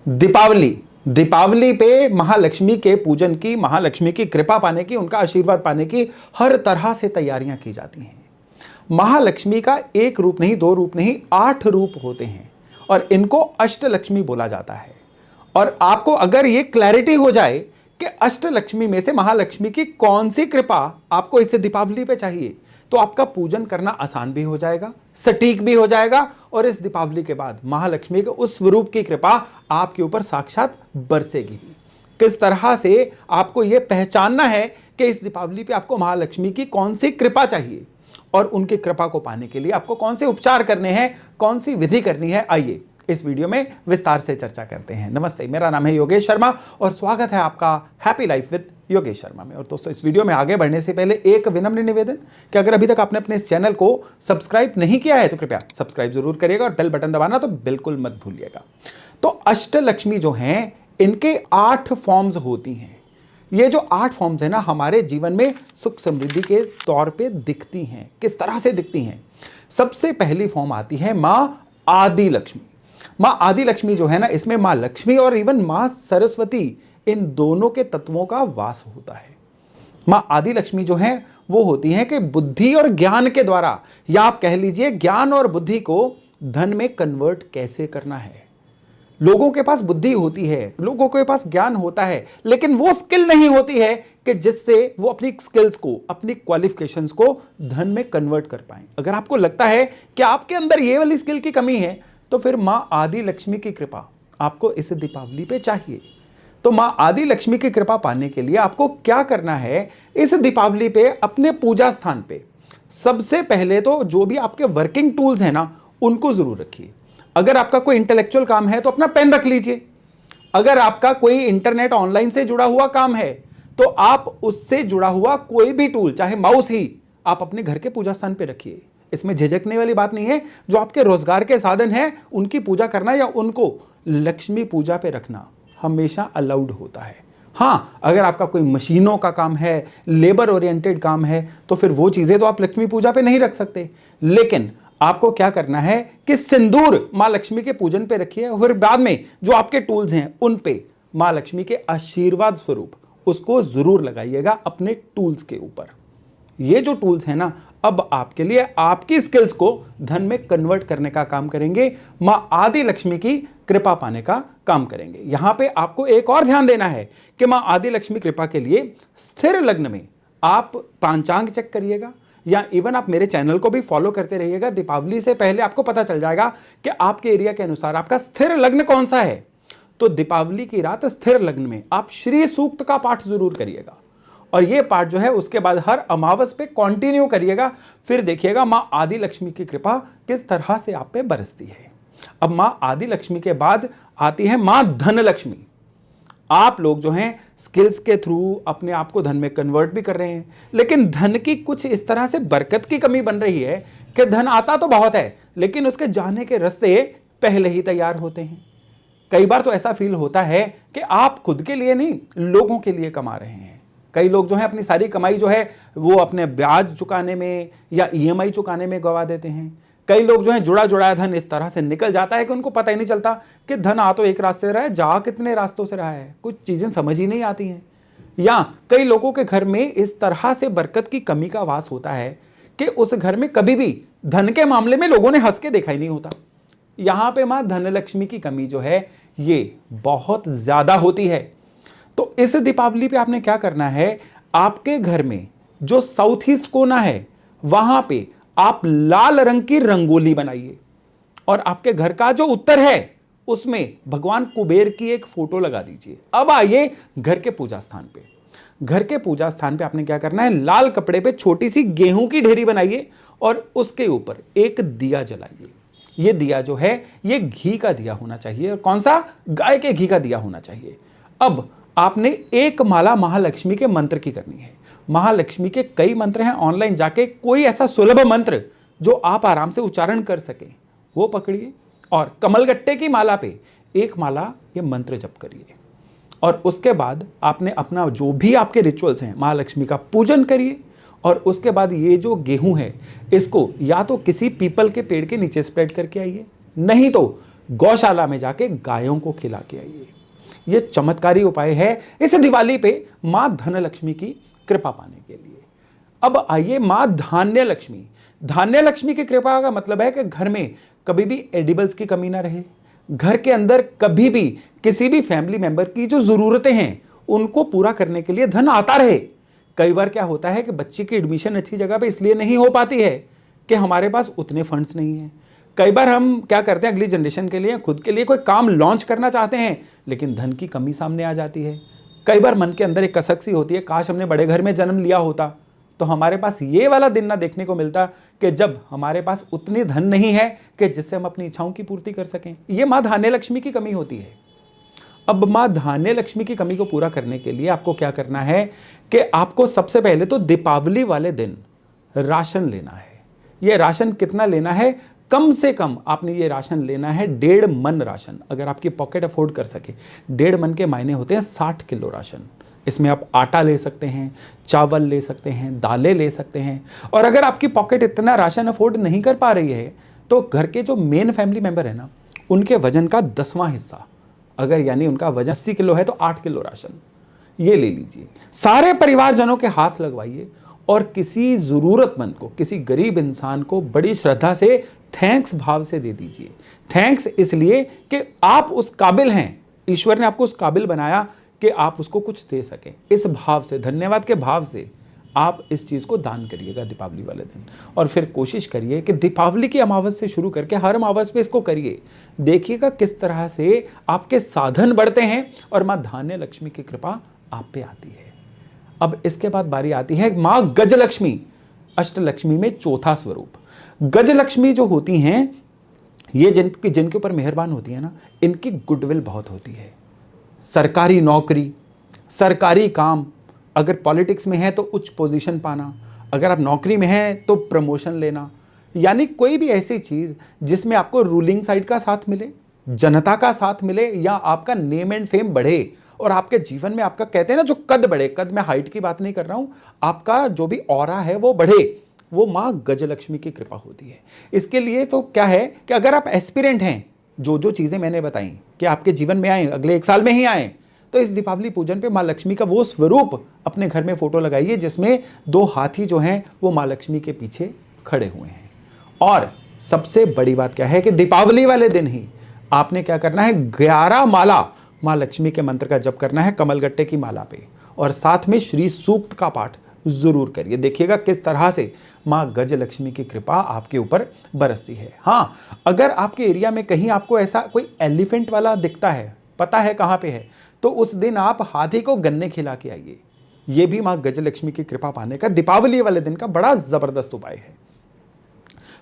दीपावली दीपावली पे महालक्ष्मी के पूजन की, महालक्ष्मी की कृपा पाने की, उनका आशीर्वाद पाने की हर तरह से तैयारियां की जाती हैं। महालक्ष्मी का एक रूप नहीं, दो रूप नहीं, 8 रूप होते हैं और इनको अष्टलक्ष्मी बोला जाता है। और आपको अगर ये क्लैरिटी हो जाए कि अष्टलक्ष्मी में से महालक्ष्मी की कौन सी कृपा आपको इस दीपावली पे चाहिए, तो आपका पूजन करना आसान भी हो जाएगा, सटीक भी हो जाएगा और इस दीपावली के बाद महालक्ष्मी के उस स्वरूप की कृपा आपके ऊपर साक्षात बरसेगी भी। किस तरह से आपको यह पहचानना है कि इस दीपावली पे आपको महालक्ष्मी की कौन सी कृपा चाहिए और उनकी कृपा को पाने के लिए आपको कौन से उपचार करने हैं, कौन सी विधि करनी है, आइए इस वीडियो में विस्तार से चर्चा करते हैं। नमस्ते, मेरा नाम है योगेश शर्मा और स्वागत है आपका happy life with Yogesh Sharma में। और दोस्तों, इस वीडियो में आगे बढ़ने से पहले एक विनम्र निवेदन कि अगर अभी तक आपने अपने इस चैनल को सब्सक्राइब नहीं किया है तो कृपया सब्सक्राइब जरूर करिएगा और बेल बटन दबाना तो बिल्कुल मत भूलिएगा। तो अष्टलक्ष्मी जो हैं, इनके 8 फॉर्म्स होती हैं। ये जो 8 फॉर्म्स है ना, हमारे जीवन में सुख समृद्धि के तौर पे दिखती हैं। किस तरह से दिखती हैं? सबसे पहली फॉर्म आती है मां आदि लक्ष्मी। मां आदि लक्ष्मी जो है ना, इसमें मां लक्ष्मी और इवन मां सरस्वती, इन दोनों के तत्वों का वास होता है। मां आदि लक्ष्मी जो है वो होती है कि बुद्धि और ज्ञान के द्वारा, या आप कह लीजिए ज्ञान और बुद्धि को धन में कन्वर्ट कैसे करना है। लोगों के पास बुद्धि होती है, लोगों के पास ज्ञान होता है, लेकिन वो स्किल नहीं होती है कि जिससे वो अपनी स्किल्स को, अपनी क्वालिफिकेशंस को धन में कन्वर्ट कर पाए। अगर आपको लगता है कि आपके अंदर ये वाली स्किल की कमी है, तो फिर मां आदि लक्ष्मी की कृपा आपको इस दीपावली पे चाहिए। तो मां आदि लक्ष्मी की कृपा पाने के लिए आपको क्या करना है? इस दीपावली पे अपने पूजा स्थान पे सबसे पहले तो जो भी आपके वर्किंग टूल्स हैं ना, उनको जरूर रखिए। अगर आपका कोई इंटेलेक्चुअल काम है तो अपना पेन रख लीजिए। अगर आपका कोई इंटरनेट ऑनलाइन से जुड़ा हुआ काम है तो आप उससे जुड़ा हुआ कोई भी टूल, चाहे माउस ही, आप अपने घर के पूजा स्थान पे रखिए। इसमें झिझकने वाली बात नहीं है। जो आपके रोजगार के साधन हैं उनकी पूजा करना या उनको लक्ष्मी पूजा पे रखना हमेशा अलाउड होता है। हाँ, अगर आपका कोई मशीनों का काम है, लेबर ओरिएंटेड काम है, तो फिर वो चीजें तो आप लक्ष्मी पूजा पे नहीं रख सकते। लेकिन आपको क्या करना है कि सिंदूर मां लक्ष्मी के पूजन पे रखिए और फिर बाद में जो आपके टूल्स हैं उन पे मां लक्ष्मी के आशीर्वाद स्वरूप उसको जरूर लगाइएगा अपने टूल्स के ऊपर। ये जो टूल्स हैं ना, अब आपके लिए आपकी स्किल्स को धन में कन्वर्ट करने का काम करेंगे, मां आदि लक्ष्मी की कृपा पाने का काम करेंगे। यहां पे आपको एक और ध्यान देना है कि मां आदि लक्ष्मी कृपा के लिए स्थिर लग्न में आप पांचांग चेक करिएगा, या इवन आप मेरे चैनल को भी फॉलो करते रहिएगा। दीपावली से पहले आपको पता चल जाएगा कि आपके एरिया के अनुसार आपका स्थिर लग्न कौन सा है। तो दीपावली की रात स्थिर लग्न में आप श्री सूक्त का पाठ जरूर करिएगा और यह पाठ जो है उसके बाद हर अमावस पे कंटिन्यू करिएगा। फिर देखिएगा मां आदि लक्ष्मी की कृपा किस तरह से आप पे बरसती है। अब मां आदि लक्ष्मी के बाद आती है मां धन लक्ष्मी। आप लोग जो हैं स्किल्स के थ्रू अपने आप को धन में कन्वर्ट भी कर रहे हैं, लेकिन धन की कुछ इस तरह से बरकत की कमी बन रही है कि धन आता तो बहुत है लेकिन उसके जाने के रास्ते पहले ही तैयार होते हैं। कई बार तो ऐसा फील होता है कि आप खुद के लिए नहीं, लोगों के लिए कमा रहे हैं। कई लोग जो है अपनी सारी कमाई जो है वो अपने ब्याज चुकाने में या ईएमआई चुकाने में गवा देते हैं। कई लोग जो है जुड़ा जुड़ाया धन इस तरह से निकल जाता है कि उनको पता ही नहीं चलता कि धन आ तो एक रास्ते से रहा है, जा कितने रास्तों से रहा है। कुछ चीजें समझ ही नहीं आती हैं। या कई लोगों के घर में इस तरह से बरकत की कमी का वास होता है कि उस घर में कभी भी धन के मामले में लोगों ने हंस के देखा ही नहीं होता। यहां पे मां धनलक्ष्मी की कमी जो है ये बहुत ज्यादा होती है। तो इस दीपावली पे आपने क्या करना है? आपके घर में जो साउथ ईस्ट कोना है वहां पे आप लाल रंग की रंगोली बनाइए और आपके घर का जो उत्तर है उसमें भगवान कुबेर की एक फोटो लगा दीजिए। अब आइए घर के पूजा स्थान पे। घर के पूजा स्थान पे आपने क्या करना है? लाल कपड़े पे छोटी सी गेहूं की ढेरी बनाइए और उसके ऊपर एक दिया जलाइए। ये दिया जो है ये घी का दिया होना चाहिए। और कौन सा? गाय के घी का दिया होना चाहिए। अब आपने एक माला महालक्ष्मी के मंत्र की करनी है। महालक्ष्मी के कई मंत्र हैं, ऑनलाइन जाके कोई ऐसा सुलभ मंत्र जो आप आराम से उच्चारण कर सके वो पकड़िए और कमलगट्टे की माला पे एक माला ये मंत्र जप करिए। और उसके बाद आपने अपना जो भी आपके रिचुअल्स हैं महालक्ष्मी का पूजन करिए। और उसके बाद ये जो गेहूं है इसको या तो किसी पीपल के पेड़ के नीचे स्प्रेड करके आइए, नहीं तो गौशाला में जाके गायों को खिला के आइए। ये चमत्कारी उपाय है इस दिवाली पे मां धनलक्ष्मी की कृपा पाने के लिए। अब आइए मां धान्य लक्ष्मी। धान्य लक्ष्मी की कृपा का मतलब है कि घर में कभी भी एडिबल्स की कमी ना रहे, घर के अंदर कभी भी किसी भी फैमिली मेंबर की जो जरूरतें हैं उनको पूरा करने के लिए धन आता रहे। कई बार क्या होता है कि बच्चे की एडमिशन अच्छी जगह पे इसलिए नहीं हो पाती है कि हमारे पास उतने फंड्स नहीं है। कई बार हम क्या करते हैं, अगली जनरेशन के लिए, खुद के लिए कोई काम लॉन्च करना चाहते हैं लेकिन धन की कमी सामने आ जाती है। कई बार मन के अंदर एक कसक सी होती है, काश हमने बड़े घर में जन्म लिया होता तो हमारे पास ये वाला दिन ना देखने को मिलता कि जब हमारे पास उतनी धन नहीं है कि जिससे हम अपनी इच्छाओं की पूर्ति कर सकें। ये मां धान्य लक्ष्मी की कमी होती है। अब मां धान्य लक्ष्मी की कमी को पूरा करने के लिए आपको क्या करना है कि आपको सबसे पहले तो दीपावली वाले दिन राशन लेना है। यह राशन कितना लेना है? कम से कम आपने ये राशन लेना है 1.5 मन राशन, अगर आपकी पॉकेट अफोर्ड कर सके। 1.5 मन के मायने होते हैं 60 किलो राशन। इसमें आप आटा ले सकते हैं, चावल ले सकते हैं, दालें ले सकते हैं। और अगर आपकी पॉकेट इतना राशन अफोर्ड नहीं कर पा रही है तो घर के जो मेन फैमिली मेंबर है ना, उनके वजन का 10वां हिस्सा, अगर यानी उनका वजन 80 किलो है तो 8 किलो राशन ये ले लीजिए। सारे परिवारजनों के हाथ लगवाइए और किसी ज़रूरतमंद को, किसी गरीब इंसान को बड़ी श्रद्धा से थैंक्स भाव से दे दीजिए। थैंक्स इसलिए कि आप उस काबिल हैं, ईश्वर ने आपको उस काबिल बनाया कि आप उसको कुछ दे सकें। इस भाव से, धन्यवाद के भाव से आप इस चीज़ को दान करिएगा दीपावली वाले दिन। और फिर कोशिश करिए कि दीपावली की अमावस से शुरू करके हर अमावस पे इसको करिए। देखिएगा किस तरह से आपके साधन बढ़ते हैं और माँ धान्य लक्ष्मी की कृपा आप पे आती है। अब इसके बाद बारी आती है माँ गजलक्ष्मी, अष्टलक्ष्मी में चौथा स्वरूप। गजलक्ष्मी जो होती हैं ये जिनके ऊपर मेहरबान होती है ना, इनकी गुडविल बहुत होती है। सरकारी नौकरी, सरकारी काम, अगर पॉलिटिक्स में है तो उच्च पोजीशन पाना, अगर आप नौकरी में हैं तो प्रमोशन लेना, यानी कोई भी ऐसी चीज़ जिसमें आपको रूलिंग साइड का साथ मिले, जनता का साथ मिले, या आपका नेम एंड फेम बढ़े और आपके जीवन में आपका, कहते हैं ना, जो कद बढ़े, कद में हाइट की बात नहीं कर रहा हूं, आपका जो भी ऑरा है वो बढ़े, वो माँ गजलक्ष्मी की कृपा होती है। इसके लिए तो क्या है कि अगर आप एस्पिरेंट हैं, जो चीज़ें मैंने बताई कि आपके जीवन में आए, अगले 1 साल में ही आए, तो इस दीपावली पूजन पे माँ लक्ष्मी का वो स्वरूप अपने घर में फोटो लगाइए जिसमें 2 हाथी जो हैं वो माँ लक्ष्मी के पीछे खड़े हुए हैं। और सबसे बड़ी बात क्या है कि दीपावली वाले दिन ही आपने क्या करना है, 11 माला माँ लक्ष्मी के मंत्र का जप करना है कमलगट्टे की माला पे, और साथ में श्री सूक्त का पाठ जरूर करिए। देखिएगा किस तरह से माँ गजलक्ष्मी की कृपा आपके ऊपर बरसती है। हाँ, अगर आपके एरिया में कहीं आपको ऐसा कोई एलिफेंट वाला दिखता है, पता है कहाँ पे है, तो उस दिन आप हाथी को गन्ने खिला के आइए। ये भी माँ गजलक्ष्मी की कृपा पाने का दीपावली वाले दिन का बड़ा जबरदस्त उपाय है।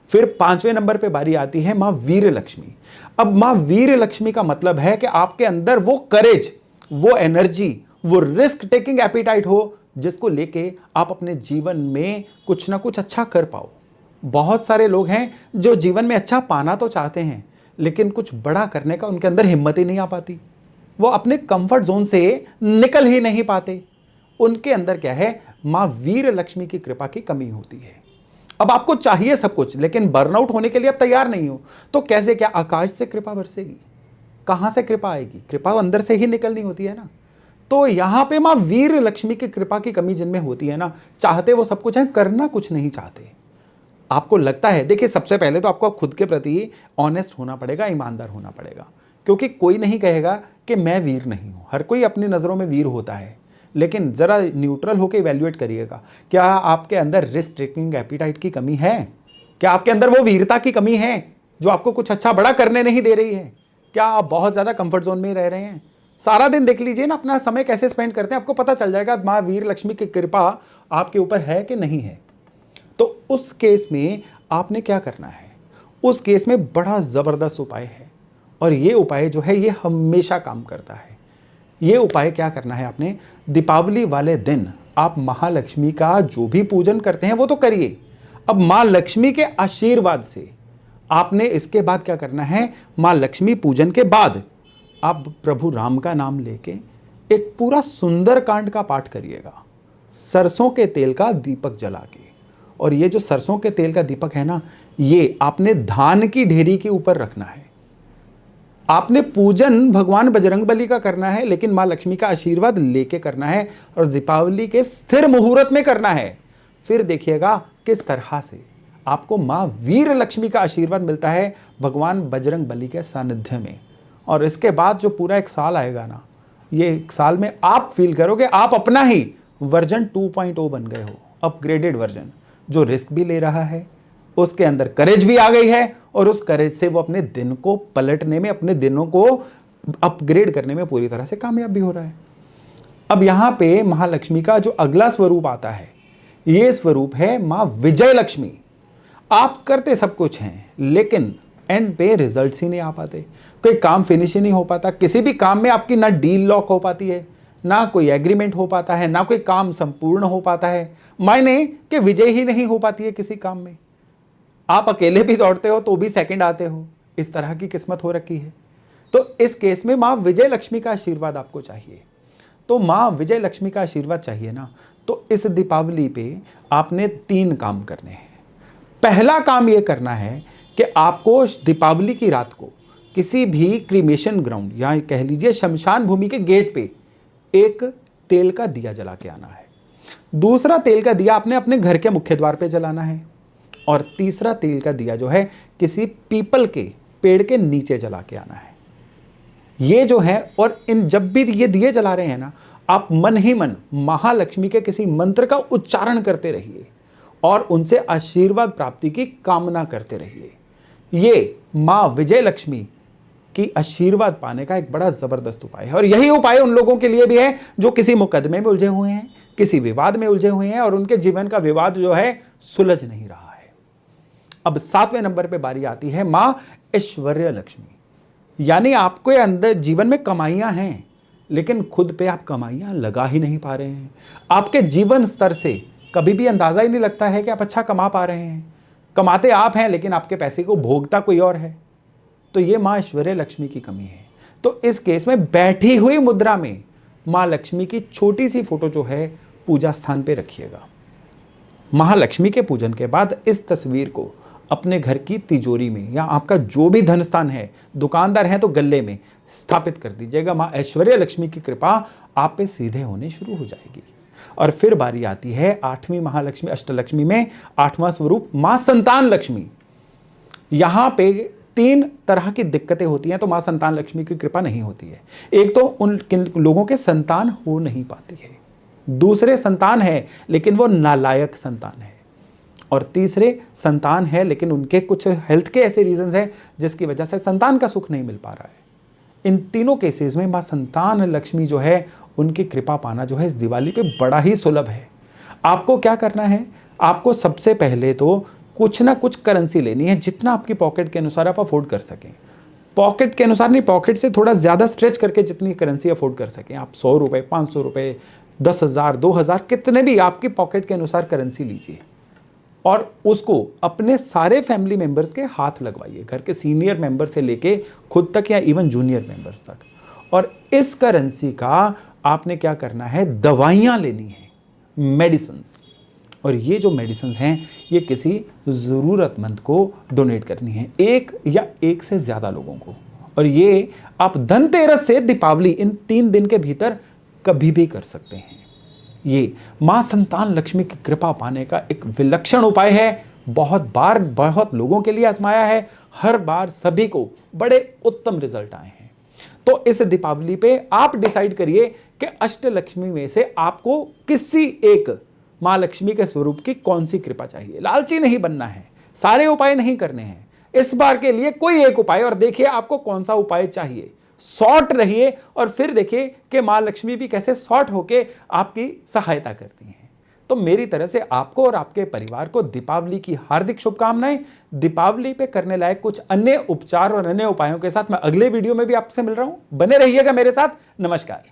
फिर 5वें नंबर पे बारी आती है माँ वीर लक्ष्मी। अब माँ वीर लक्ष्मी का मतलब है कि आपके अंदर वो करेज, वो एनर्जी, वो रिस्क टेकिंग एपिटाइट हो जिसको लेके आप अपने जीवन में कुछ ना कुछ अच्छा कर पाओ। बहुत सारे लोग हैं जो जीवन में अच्छा पाना तो चाहते हैं लेकिन कुछ बड़ा करने का उनके अंदर हिम्मत ही नहीं आ पाती, वो अपने कंफर्ट जोन से निकल ही नहीं पाते। उनके अंदर क्या है, माँ वीर लक्ष्मी की कृपा की कमी होती है। अब आपको चाहिए सब कुछ लेकिन बर्नआउट होने के लिए आप तैयार नहीं हो, तो कैसे, क्या आकाश से कृपा बरसेगी? कहां से कृपा आएगी? कृपा अंदर से ही निकलनी होती है ना। तो यहां पे माँ वीर लक्ष्मी की कृपा की कमी जिनमें होती है ना, चाहते वो सब कुछ है, करना कुछ नहीं चाहते। आपको लगता है, देखिए सबसे पहले तो आपको खुद के प्रति ऑनेस्ट होना पड़ेगा, ईमानदार होना पड़ेगा, क्योंकि कोई नहीं कहेगा कि मैं वीर नहीं हूं। हर कोई अपनी नज़रों में वीर होता है, लेकिन ज़रा न्यूट्रल होकर इवैल्यूएट करिएगा। क्या आपके अंदर रिस्क टेकिंग एपिटाइट की कमी है? क्या आपके अंदर वो वीरता की कमी है जो आपको कुछ अच्छा बड़ा करने नहीं दे रही है? क्या आप बहुत ज़्यादा कंफर्ट जोन में रह रहे हैं? सारा दिन देख लीजिए ना अपना समय कैसे स्पेंड करते हैं, आपको पता चल जाएगा माँ वीर लक्ष्मी की कृपा आपके ऊपर है कि नहीं है। तो उस केस में आपने क्या करना है, उस केस में बड़ा ज़बरदस्त उपाय है, और ये उपाय जो है ये हमेशा काम करता है। ये उपाय क्या करना है, आपने दीपावली वाले दिन आप महालक्ष्मी का जो भी पूजन करते हैं वो तो करिए। अब माँ लक्ष्मी के आशीर्वाद से आपने इसके बाद क्या करना है, माँ लक्ष्मी पूजन के बाद आप प्रभु राम का नाम लेके एक पूरा सुंदर कांड का पाठ करिएगा, सरसों के तेल का दीपक जला के। और ये जो सरसों के तेल का दीपक है ना, ये आपने धान की ढेरी के ऊपर रखना है। आपने पूजन भगवान बजरंगबली का करना है, लेकिन मां लक्ष्मी का आशीर्वाद लेके करना है और दीपावली के स्थिर मुहूर्त में करना है। फिर देखिएगा किस तरह से आपको मां वीर लक्ष्मी का आशीर्वाद मिलता है भगवान बजरंगबली के सानिध्य में। और इसके बाद जो पूरा एक साल आएगा ना, ये एक साल में आप फील करोगे आप अपना ही वर्जन 2.0 बन गए हो, अपग्रेडेड वर्जन, जो रिस्क भी ले रहा है, उसके अंदर करेज भी आ गई है और उस करेज से वो अपने दिन को पलटने में, अपने दिनों को अपग्रेड करने में पूरी तरह से कामयाब भी हो रहा है। अब यहां पे महालक्ष्मी का जो अगला स्वरूप आता है, ये स्वरूप है मां विजय लक्ष्मी। आप करते सब कुछ हैं, लेकिन एंड पे रिजल्ट्स ही नहीं आ पाते, कोई काम फिनिश ही नहीं हो पाता। किसी भी काम में आपकी ना डील लॉक हो पाती है, ना कोई एग्रीमेंट हो पाता है, ना कोई काम संपूर्ण हो पाता है, मायने कि विजय ही नहीं हो पाती है किसी काम में। आप अकेले भी दौड़ते हो तो भी सेकंड आते हो, इस तरह की किस्मत हो रखी है। तो इस केस में मां विजय लक्ष्मी का आशीर्वाद आपको चाहिए। तो मां विजय लक्ष्मी का आशीर्वाद चाहिए ना, तो इस दीपावली पे आपने 3 काम करने हैं। पहला काम यह करना है कि आपको दीपावली की रात को किसी भी क्रीमेशन ग्राउंड या कह लीजिए शमशान भूमि के गेट पे एक तेल का दिया जला के आना है। दूसरा तेल का दिया आपने अपने घर के मुख्य द्वार पे जलाना है। और तीसरा तेल का दिया जो है किसी पीपल के पेड़ के नीचे जला के आना है। ये जो है, और इन जब भी ये दिए जला रहे हैं ना, आप मन ही मन महालक्ष्मी के किसी मंत्र का उच्चारण करते रहिए और उनसे आशीर्वाद प्राप्ति की कामना करते रहिए। ये मां विजय लक्ष्मी की आशीर्वाद पाने का एक बड़ा जबरदस्त उपाय है। और यही उपाय उन लोगों के लिए भी है जो किसी मुकदमे में उलझे हुए हैं, किसी विवाद में उलझे हुए हैं और उनके जीवन का विवाद जो है सुलझ नहीं रहा है। अब 7वें नंबर पे बारी आती है मां ऐश्वर्य लक्ष्मी। यानी आपके अंदर जीवन में कमाइयां हैं, लेकिन खुद पे आप कमाइयां लगा ही नहीं पा रहे हैं। आपके जीवन स्तर से कभी भी अंदाजा ही नहीं लगता है कि आप अच्छा कमा पा रहे हैं। कमाते आप हैं, लेकिन आपके पैसे को भोगता कोई और है। तो ये मां ऐश्वर्य लक्ष्मी की कमी है। तो इस केस में बैठी हुई मुद्रा में मां लक्ष्मी की छोटी सी फोटो जो है पूजा स्थान पे रखिएगा। महालक्ष्मी के पूजन के बाद इस तस्वीर को अपने घर की तिजोरी में या आपका जो भी धन स्थान है, दुकानदार हैं तो गल्ले में स्थापित कर दीजिएगा। मां ऐश्वर्य लक्ष्मी की कृपा आप पे सीधे होने शुरू हो जाएगी। और फिर बारी आती है 8वीं महालक्ष्मी अष्टलक्ष्मी में 8वां स्वरूप मां संतान लक्ष्मी। यहां पे 3 तरह की दिक्कतें होती हैं, तो मां संतान लक्ष्मी की कृपा नहीं होती है। एक तो उन किन लोगों के संतान हो नहीं पाती है, दूसरे संतान है लेकिन वो नालायक संतान है, और तीसरे संतान है लेकिन उनके कुछ हेल्थ के ऐसे रीजंस हैं जिसकी वजह से संतान का सुख नहीं मिल पा रहा है। इन तीनों केसेस में मां संतान लक्ष्मी जो है उनकी कृपा पाना जो है इस दिवाली पे बड़ा ही सुलभ है। आपको क्या करना है, आपको सबसे पहले तो कुछ ना कुछ करेंसी लेनी है, जितना आपकी पॉकेट के अनुसार आप अफोर्ड कर सकें। पॉकेट के अनुसार नहीं, पॉकेट से थोड़ा ज़्यादा स्ट्रेच करके जितनी करेंसी अफोर्ड कर सकें आप। 100 रुपये, 500 रुपये, 10,000, 2,000, कितने भी आपकी पॉकेट के अनुसार करेंसी लीजिए और उसको अपने सारे फैमिली मेंबर्स के हाथ लगवाइए, घर के सीनियर मेंबर से लेके खुद तक या इवन जूनियर मेंबर्स तक। और इस करेंसी का आपने क्या करना है, दवाइयाँ लेनी है, मेडिसिन्स। और ये जो मेडिसिन हैं ये किसी ज़रूरतमंद को डोनेट करनी है, एक या एक से ज़्यादा लोगों को। और ये आप धनतेरस से दीपावली इन 3 दिन के भीतर कभी भी कर सकते हैं। ये मां संतान लक्ष्मी की कृपा पाने का एक विलक्षण उपाय है। बहुत बार बहुत लोगों के लिए आजमाया है, हर बार सभी को बड़े उत्तम रिजल्ट आए हैं। तो इस दीपावली पे आप डिसाइड करिए कि अष्टलक्ष्मी में से आपको किसी एक मां लक्ष्मी के स्वरूप की कौन सी कृपा चाहिए। लालची नहीं बनना है, सारे उपाय नहीं करने हैं, इस बार के लिए कोई एक उपाय और देखिए आपको कौन सा उपाय चाहिए। सॉर्ट रहिए और फिर देखिए कि मां लक्ष्मी भी कैसे सॉर्ट होके आपकी सहायता करती हैं। तो मेरी तरफ से आपको और आपके परिवार को दीपावली की हार्दिक शुभकामनाएं। दीपावली पे करने लायक कुछ अन्य उपचार और अन्य उपायों के साथ मैं अगले वीडियो में भी आपसे मिल रहा हूं। बने रहिएगा मेरे साथ। नमस्कार।